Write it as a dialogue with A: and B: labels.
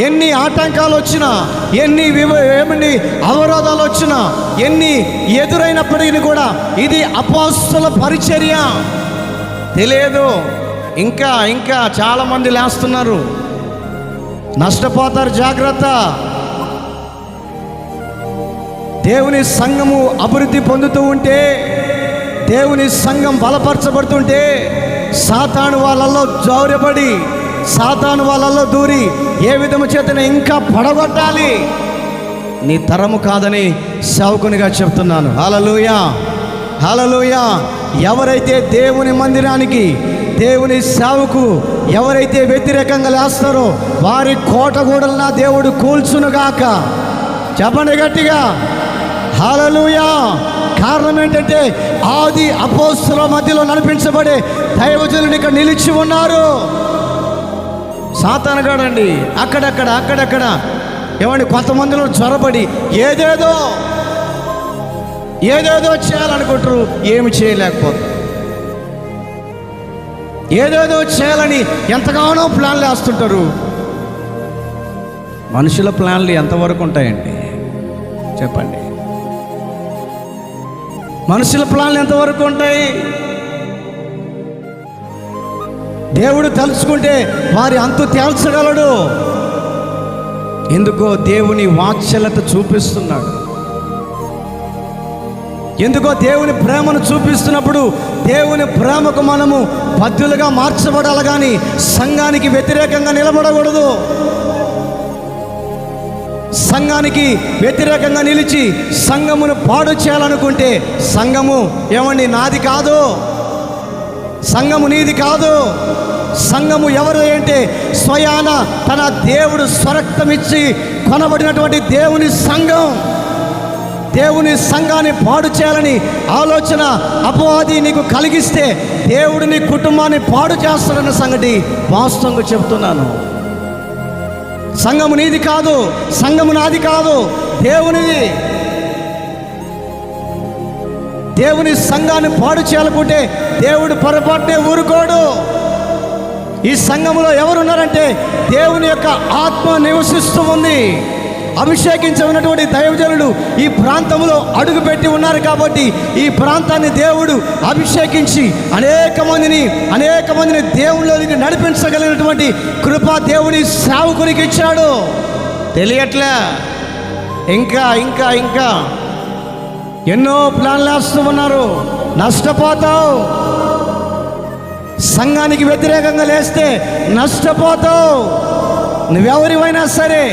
A: ఎన్ని ఆటంకాలు వచ్చినా, ఎన్ని అవరోధాలు వచ్చినా, ఎన్ని ఎదురైనప్పటికీ కూడా ఇది అపోస్తల పరిచర్య. తెలియదు, ఇంకా ఇంకా చాలామంది లేస్తున్నారు, నష్టపోతారు, జాగ్రత్త. దేవుని సంఘము అభివృద్ధి పొందుతూ ఉంటే, దేవుని సంఘం బలపరచబడుతుంటే, సాతాను వాళ్ళల్లో జౌర్యపడి, సాతాను వాళ్ళల్లో దూరి ఏ విధము చేతనే ఇంకా పడగొట్టాలి. నీ తరము కాదని సేవకునిగా చెప్తున్నాను. హల్లెలూయా, హల్లెలూయా. ఎవరైతే దేవుని మందిరానికి, దేవుని సేవకు ఎవరైతే వ్యతిరేకంగా లేస్తారో వారి కోటగూడలను దేవుడు కూల్చునుగాక. చెప్పండి గట్టిగా, హల్లెలూయా. కారణం ఏంటంటే ఆది అపోస్తలుల మధ్యలో నడిపించబడే దైవజనులు ఇక్కడ నిలిచి ఉన్నారు. సాతానుగాడండి అక్కడక్కడ ఏమండి కొంతమందిలో జ్వరపడి ఏదేదో చేయాలనుకుంటారు, ఏమి చేయలేకపోతారు. ఏదేదో చేయాలని ఎంతగానో ప్లాన్లు వేస్తుంటారు. మనుషుల ప్లాన్లు ఎంతవరకు ఉంటాయండి చెప్పండి? మనుషుల ప్లాన్లు ఎంతవరకు ఉంటాయి? దేవుడు తలుచుకుంటే వారి అంతు తేల్చగలడు. ఎందుకో దేవుని వాత్సల్యత చూపిస్తున్నాడు. ఎందుకో దేవుని ప్రేమను చూపిస్తున్నప్పుడు దేవుని ప్రేమకు మనము బద్దులుగా మార్చబడాలి, కానీ సంఘానికి వ్యతిరేకంగా నిలబడకూడదు. సంఘానికి వ్యతిరేకంగా నిలిచి సంఘమును పాడు చేయాలనుకుంటే సంఘము ఏమండి నాది కాదు, సంఘము నీది కాదు. సంఘము ఎవరు అంటే స్వయాన తన దేవుడు స్వరక్తమిచ్చి కొనబడినటువంటి దేవుని సంఘం. దేవుని సంఘాన్ని పాడు చేయాలని ఆలోచన అపవాది నీకు కలిగిస్తే దేవుడు నీ కుటుంబాన్ని పాడు చేస్తాడన్న సంగతి వాస్తవంగా చెప్తున్నాను. సంఘము నీది కాదు, సంఘము నాది కాదు, దేవునిది. దేవుని సంఘాన్ని పాడు చేయాలనుకుంటే దేవుడు పొరపాటునే ఊరుకోడు. ఈ సంఘములో ఎవరున్నారంటే దేవుని యొక్క ఆత్మ నివసిస్తూ ఉంది. అభిషేకించబడినటువంటి దైవజనులు ఈ ప్రాంతంలో అడుగుపెట్టి ఉన్నారు కాబట్టి ఈ ప్రాంతాన్ని దేవుడు అభిషేకించి అనేక మందిని దేవుళ్ళకి నడిపించగలిగినటువంటి కృప దేవుని సేవకునికి ఇచ్చాడు. తెలియట్లే? ఇంకా ఇంకా ఇంకా ఎన్నో ప్లాన్లు వేస్తూ ఉన్నారు. నష్టపోతావు. సంఘానికి వ్యతిరేకంగా లేస్తే నష్టపోతావు. నువ్వెవరివైనా సరే.